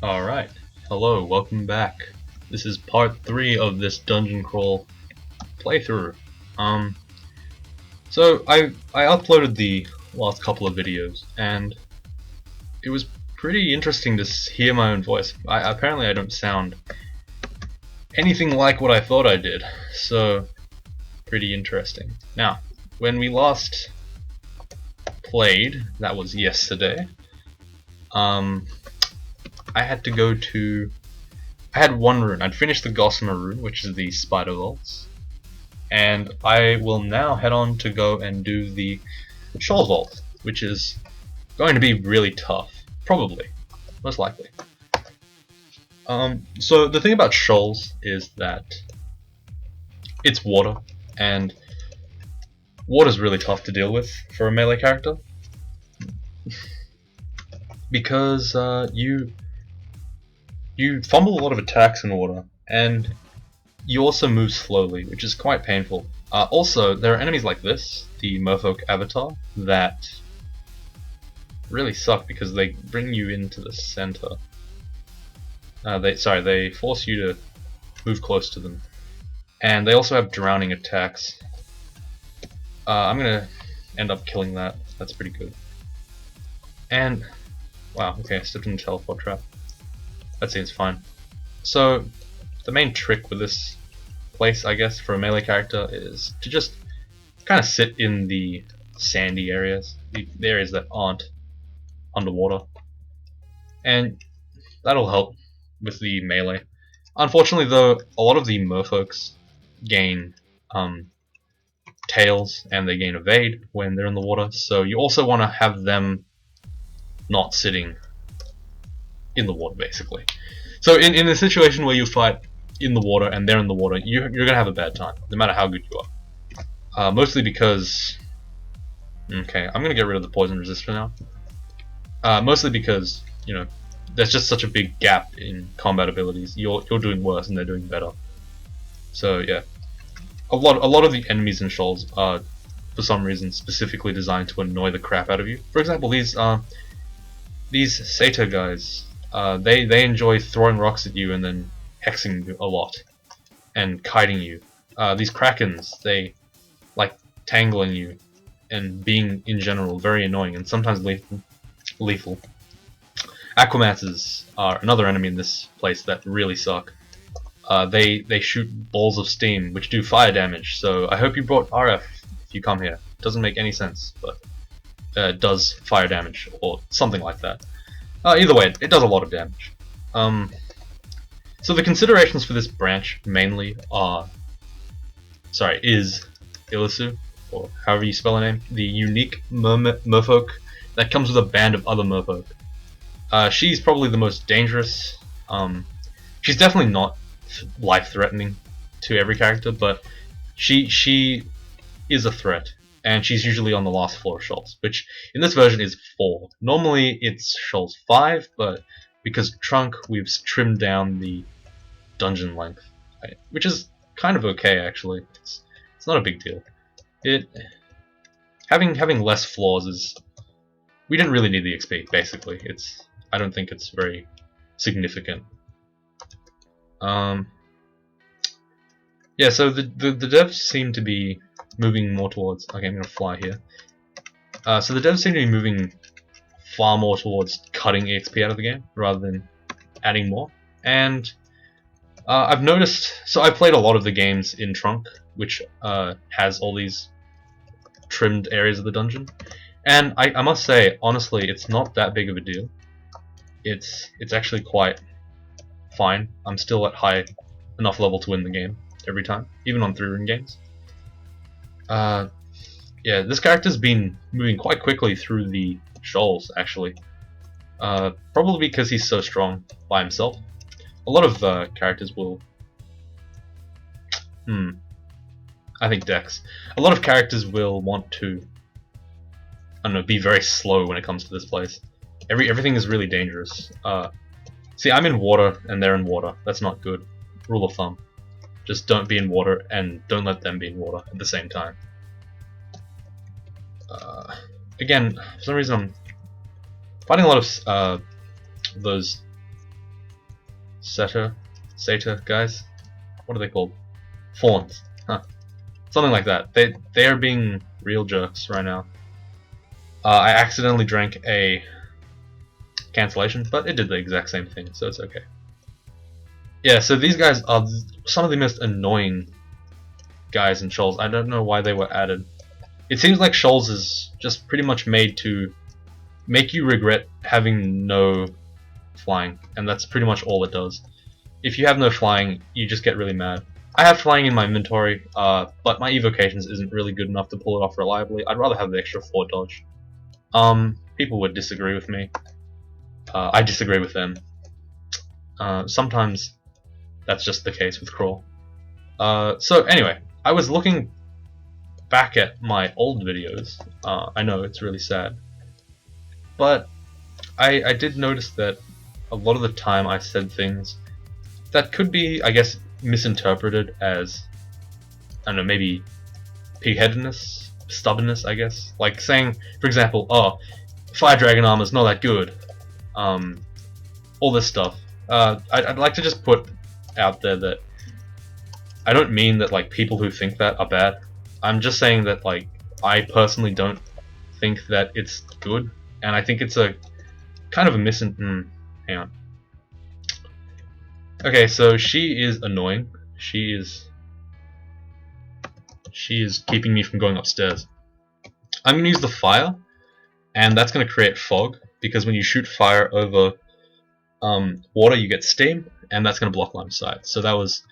Alright, hello, welcome back. This is part 3 of this dungeon crawl playthrough. So I uploaded the last couple of videos, and it was pretty interesting to hear my own voice. Apparently I don't sound anything like what I thought I did, so pretty interesting. Now, when we last played, that was yesterday, I had to go to... I had one rune. I'd finished the Gossamer rune, which is the Spider Vaults, and I will now head on to go and do the Shoals Vault, which is going to be really tough. Probably. Most likely. So the thing about Shoals is that it's water, and water's really tough to deal with for a melee character. Because you fumble a lot of attacks in water, and you also move slowly, which is quite painful. Also, there are enemies like this, the Merfolk Avatar, that really suck because they bring you into the center. They force you to move close to them, and they also have drowning attacks. I'm gonna end up killing that. That's pretty good. And wow, okay, I stepped in the teleport trap. That seems fine. So, the main trick with this place, I guess, for a melee character is to just kind of sit in the sandy areas, the areas that aren't underwater, and that'll help with the melee. Unfortunately, though, a lot of the merfolks gain tails and they gain evade when they're in the water, so you also want to have them not sitting in the water, basically. So in a situation where you fight in the water and they're in the water, you're gonna have a bad time, no matter how good you are. Mostly because... Okay, I'm gonna get rid of the poison resist for now. Mostly because, you know, there's just such a big gap in combat abilities. You're doing worse and they're doing better. So yeah, a lot of the enemies in Shoals are, for some reason, specifically designed to annoy the crap out of you. For example, these satyr guys. They enjoy throwing rocks at you and then hexing you a lot and kiting you. These krakens, they like tangling you and being in general very annoying and sometimes lethal. Aquamatters are another enemy in this place that really suck. They shoot balls of steam which do fire damage, so I hope you brought RF if you come here. It doesn't make any sense, but it does fire damage or something like that. Either way, it does a lot of damage. So the considerations for this branch mainly are, is Ilisu, or however you spell her name, the unique merfolk that comes with a band of other merfolk. She's probably the most dangerous. She's definitely not life-threatening to every character, but she is a threat. And she's usually on the last floor of Shoals, which in this version is 4. Normally it's Shoals 5, but because Trunk, we've trimmed down the dungeon length, which is kind of okay actually. It's not a big deal. Having less floors is... We didn't really need the XP, basically. I don't think it's very significant. Yeah, so the devs seem to be moving more towards... Okay, I'm going to fly here. So the devs seem to be moving far more towards cutting EXP out of the game, rather than adding more. And I've noticed... So I played a lot of the games in Trunk, which has all these trimmed areas of the dungeon. And I must say, honestly, it's not that big of a deal. It's actually quite fine. I'm still at high enough level to win the game every time, even on 3-rune games. Yeah, this character's been moving quite quickly through the Shoals, actually. Probably because he's so strong by himself. A lot of characters will... I think Dex. A lot of characters will want to, I don't know, be very slow when it comes to this place. Everything is really dangerous. See, I'm in water and they're in water. That's not good. Rule of thumb. Just don't be in water and don't let them be in water at the same time. Again, for some reason I'm fighting a lot of those Satyr guys. What are they called? Fawns. Huh. Something like that. They are being real jerks right now. I accidentally drank a cancellation, but it did the exact same thing, so it's okay. Yeah, so these guys are some of the most annoying guys in Shoals. I don't know why they were added. It seems like Shoals is just pretty much made to make you regret having no flying, and that's pretty much all it does. If you have no flying, you just get really mad. I have flying in my inventory, but my evocations isn't really good enough to pull it off reliably. I'd rather have the extra 4 dodge. People would disagree with me. I disagree with them. Sometimes that's just the case with Crawl. So anyway, I was looking back at my old videos. I know it's really sad, but I did notice that a lot of the time I said things that could be, I guess, misinterpreted as, I don't know, maybe pigheadedness, stubbornness, I guess. Like saying, for example, oh, Fire Dragon armor's not that good. All this stuff. I'd like to just put out there that I don't mean that like people who think that are bad. I'm just saying that like I personally don't think that it's good, and I think it's a kind of a hang on. Okay, so she is annoying. She is keeping me from going upstairs. I'm gonna use the fire, and that's gonna create fog, because when you shoot fire over water, you get steam, and that's gonna block line of sight. So that was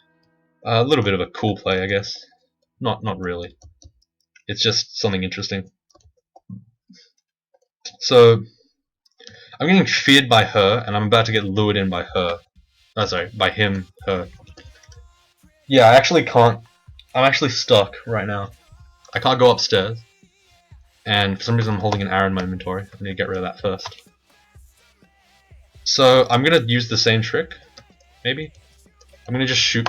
a little bit of a cool play, I guess. Not really. It's just something interesting. So I'm getting feared by her, and I'm about to get lured in by her. Oh, sorry, by him, her. Yeah, I actually can't. I'm actually stuck right now. I can't go upstairs, and for some reason I'm holding an arrow in my inventory. I need to get rid of that first. So I'm gonna use the same trick, maybe. I'm gonna just shoot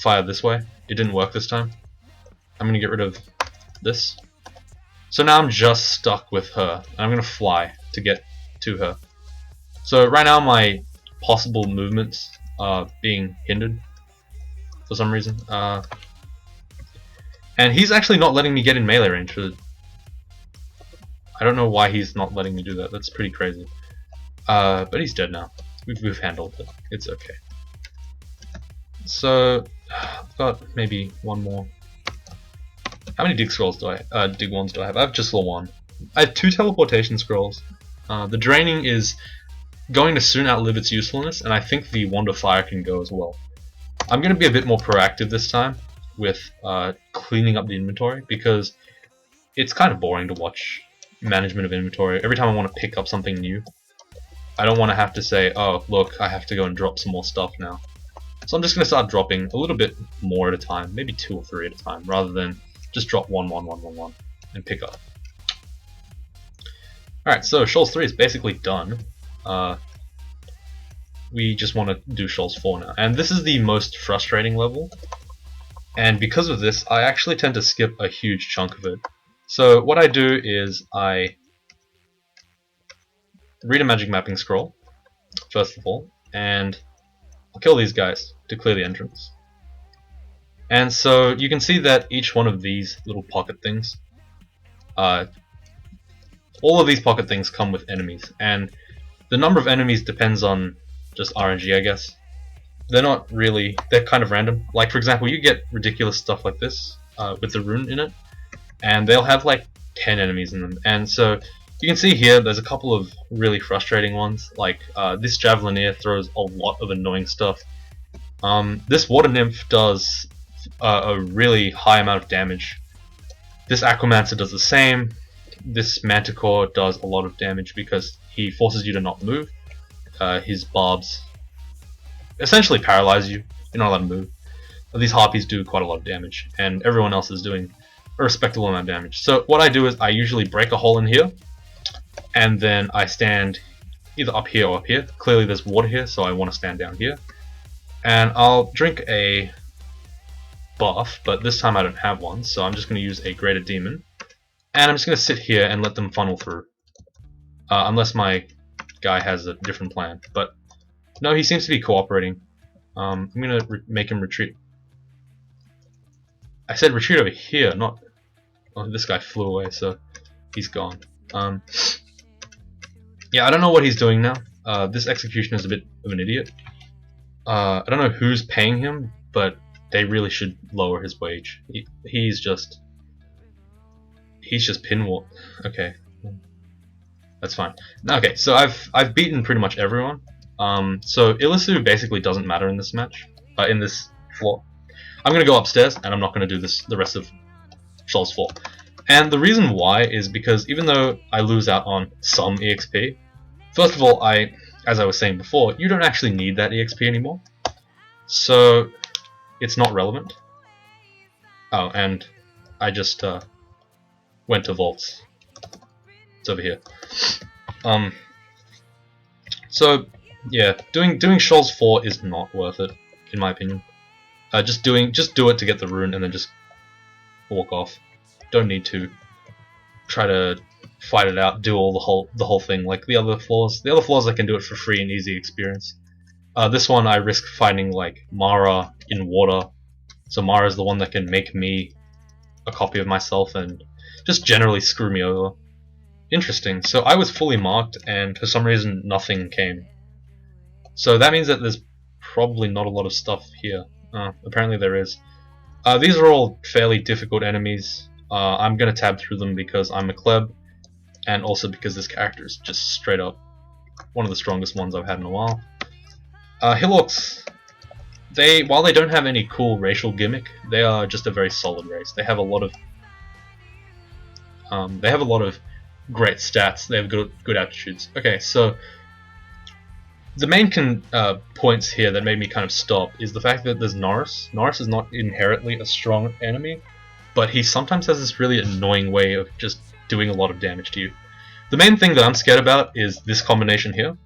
fire this way. It didn't work this time. I'm gonna get rid of this. So now I'm just stuck with her, and I'm gonna fly to get to her. So right now my possible movements are being hindered for some reason. And he's actually not letting me get in melee range. I don't know why he's not letting me do that. That's pretty crazy. But he's dead now. We've handled it. It's okay. So I've got maybe one more. How many dig scrolls do I? Dig wands do I have? I have just the one. I have 2 teleportation scrolls. The draining is going to soon outlive its usefulness, and I think the wand of fire can go as well. I'm going to be a bit more proactive this time with cleaning up the inventory, because it's kind of boring to watch management of inventory. Every time I want to pick up something new, I don't want to have to say, oh look, I have to go and drop some more stuff now. So I'm just going to start dropping a little bit more at a time, maybe 2 or 3 at a time, rather than just drop 1, 1, 1, 1, 1 and pick up. Alright, so Shoals 3 is basically done. We just want to do Shoals 4 now. And this is the most frustrating level. And because of this, I actually tend to skip a huge chunk of it. So what I do is I read a magic mapping scroll, first of all, and I'll kill these guys to clear the entrance. And so you can see that each one of these little pocket things, all of these pocket things come with enemies, and the number of enemies depends on just RNG, I guess. They're not really, they're kind of random. Like for example, you get ridiculous stuff like this with the rune in it, and they'll have like 10 enemies in them. And so you can see here there's a couple of really frustrating ones, like this Javelineer throws a lot of annoying stuff. This Water Nymph does a really high amount of damage. This Aquamancer does the same. This Manticore does a lot of damage because he forces you to not move. His barbs essentially paralyze you. You're not allowed to move. These Harpies do quite a lot of damage, and everyone else is doing a respectable amount of damage. So what I do is I usually break a hole in here, and then I stand either up here or up here. Clearly there's water here, so I want to stand down here. And I'll drink a buff, but this time I don't have one, so I'm just going to use a Greater Demon. And I'm just going to sit here and let them funnel through. Unless my guy has a different plan. But no, he seems to be cooperating. I'm gonna make him retreat. I said retreat over here, not. Oh, this guy flew away, so he's gone. Yeah, I don't know what he's doing now. This executioner is a bit of an idiot. I don't know who's paying him, but they really should lower his wage. He's just pinwall. Okay, that's fine. Okay, so I've beaten pretty much everyone. So Ilisu basically doesn't matter in this match. In this floor, I'm gonna go upstairs, and I'm not gonna do the rest of Shoals 4. And the reason why is because even though I lose out on some EXP, first of all, as I was saying before, you don't actually need that EXP anymore. So it's not relevant. Oh, and I just went to vaults. It's over here. So yeah, doing Shoals 4 is not worth it, in my opinion. Just do it to get the rune and then just walk off. Don't need to try to fight it out, do all the whole thing like the other floors. The other floors I can do it for free and easy experience. This one I risk finding like Mara in water. So Mara is the one that can make me a copy of myself and just generally screw me over. Interesting. So I was fully marked and for some reason nothing came. So that means that there's probably not a lot of stuff here. Apparently there is. These are all fairly difficult enemies. I'm going to tab through them because I'm a kleb, and also because this character is just straight up one of the strongest ones I've had in a while. Hillorks, while they don't have any cool racial gimmick, they are just a very solid race. They have a lot of great stats. They have good attributes. Okay, so the main points here that made me kind of stop is the fact that there's Norris. Norris is not inherently a strong enemy, but he sometimes has this really annoying way of just doing a lot of damage to you. The main thing that I'm scared about is this combination here.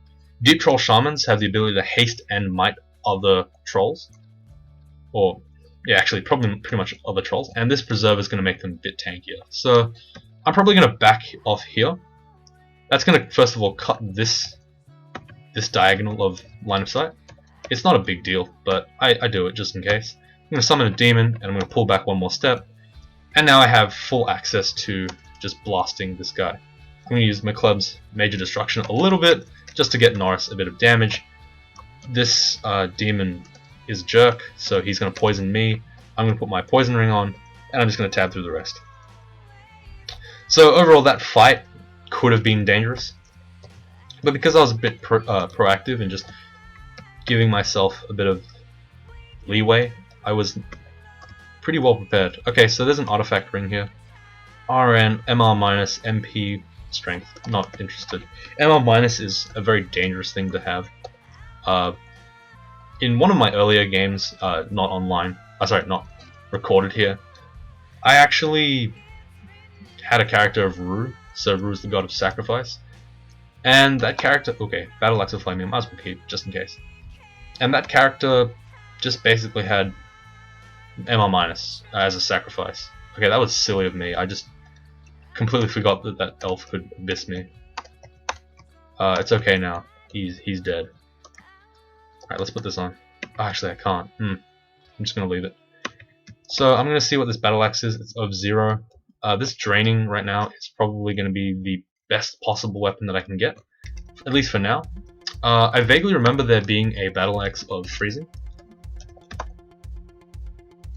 Deep Troll Shamans have the ability to haste and might other trolls. Or, yeah, actually, probably pretty much other trolls. And this Preserve is going to make them a bit tankier. So, I'm probably going to back off here. That's going to, first of all, cut this diagonal of line of sight. It's not a big deal, but I do it just in case. I'm going to summon a demon, and I'm going to pull back one more step. And now I have full access to just blasting this guy. I'm going to use my club's Major Destruction a little bit, just to get Norris a bit of damage. This demon is a jerk, so he's going to poison me. I'm going to put my poison ring on, and I'm just going to tab through the rest. So overall, that fight could have been dangerous. But because I was a bit proactive and just giving myself a bit of leeway, I was pretty well prepared. Okay, so there's an artifact ring here. RN, MR minus, MP, strength. Not interested. MR minus is a very dangerous thing to have. In one of my earlier games, not online, sorry, not recorded here, I actually had a character of Ru. So Ru is the god of sacrifice. And that character, okay, Battle Axe of Flame, I might as well keep, just in case. And that character just basically had MR minus as a sacrifice. Okay, that was silly of me. I just completely forgot that that elf could abyss me. It's okay now. He's dead. Alright, let's put this on. Oh, actually, I can't. I'm just gonna leave it. So I'm gonna see what this battle axe is. It's of 0. This draining right now is probably gonna be the best possible weapon that I can get, at least for now. I vaguely remember there being a battle axe of freezing.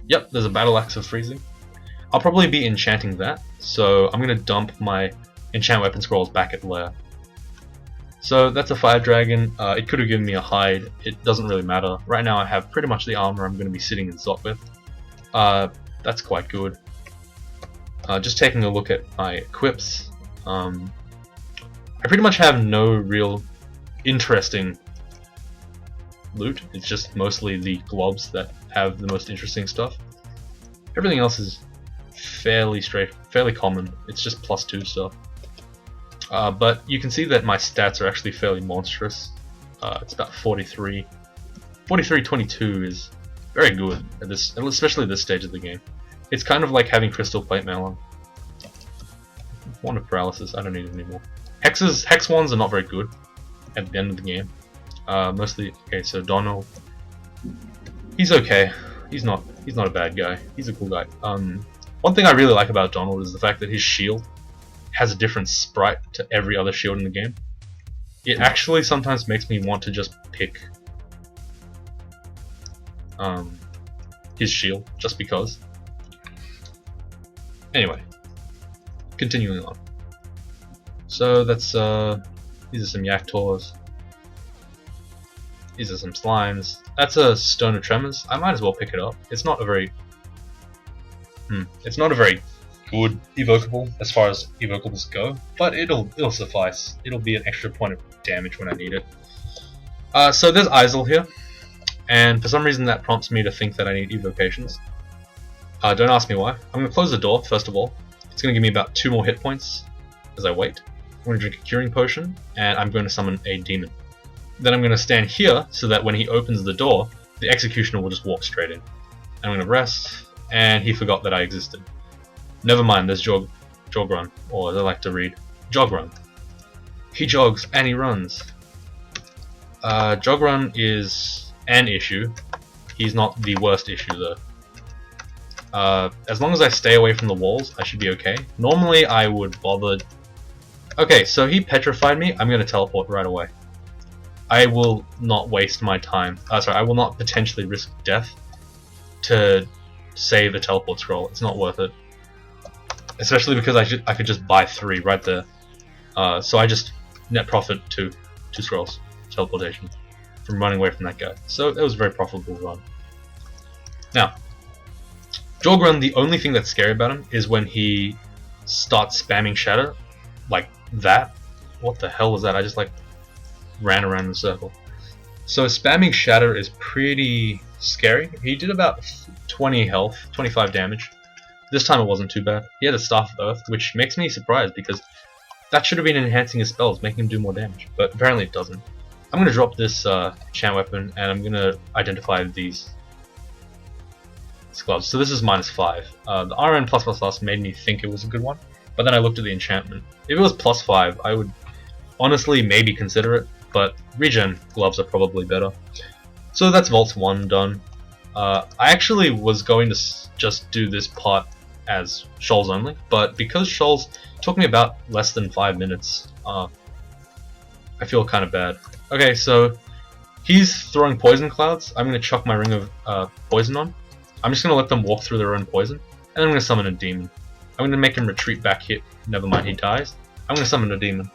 Yep, there's a battle axe of freezing. I'll probably be enchanting that, so I'm gonna dump my enchant weapon scrolls back at lair. So that's a fire dragon. It could have given me a hide. It doesn't really matter. Right now I have pretty much the armor I'm going to be sitting in Zot with. That's quite good. Just taking a look at my equips. I pretty much have no real interesting loot. It's just mostly the globs that have the most interesting stuff. Everything else is fairly common. It's just +2 stuff. But you can see that my stats are actually fairly monstrous. It's about 43. 43-22 is very good at this, especially this stage of the game. It's kind of like having crystal plate mail on. Wand of paralysis, I don't need it anymore. Hex wands are not very good at the end of the game. Mostly, okay, so Donald. He's okay. He's not a bad guy. He's a cool guy. One thing I really like about Donald is the fact that his shield has a different sprite to every other shield in the game. It actually sometimes makes me want to just pick his shield just because. Anyway, continuing on. So that's these are some Yaktors. These are some slimes. That's a Stone of Tremors. I might as well pick it up. It's not a very good evocable as far as evocables go, but it'll suffice. It'll be an extra point of damage when I need it. So there's HoGl here, and for some reason that prompts me to think that I need evocations. Don't ask me why. I'm going to close the door first of all. It's going to give me about 2 more hit points as I wait. I'm going to drink a curing potion, and I'm going to summon a demon. Then I'm going to stand here so that when he opens the door, the executioner will just walk straight in. I'm going to rest, and he forgot that I existed. Never mind, there's Jogrun, or as I like to read, Jogrun. He jogs and he runs. Jogrun is an issue. He's not the worst issue though. As long as I stay away from the walls, I should be okay. Normally I would bother... Okay, so he petrified me. I'm going to teleport right away. I will not waste my time. I will not potentially risk death to save a teleport scroll. It's not worth it. Especially because I could just buy 3 right there. So I just net profit 2 scrolls teleportation from running away from that guy. So it was a very profitable run. Now, Jogrun, the only thing that's scary about him is when he starts spamming Shatter like that. What the hell was that? I just like ran around in a circle. So spamming Shatter is pretty scary. He did about 20 health, 25 damage. This time it wasn't too bad. He had a Staff of Earth, which makes me surprised because that should have been enhancing his spells, making him do more damage. But apparently it doesn't. I'm going to drop this enchant weapon and I'm going to identify these gloves. So this is -5. The RN+++ made me think it was a good one, but then I looked at the enchantment. If it was +5, I would honestly maybe consider it, but regen gloves are probably better. So that's Vault 1 done. I actually was going to just do this part as Shoals only, but because Shoals took me about less than 5 minutes, I feel kind of bad. Okay, so he's throwing poison clouds. I'm going to chuck my ring of poison on. I'm just going to let them walk through their own poison, and I'm going to summon a demon. I'm going to make him retreat back here. Never mind, he dies. I'm going to summon a demon.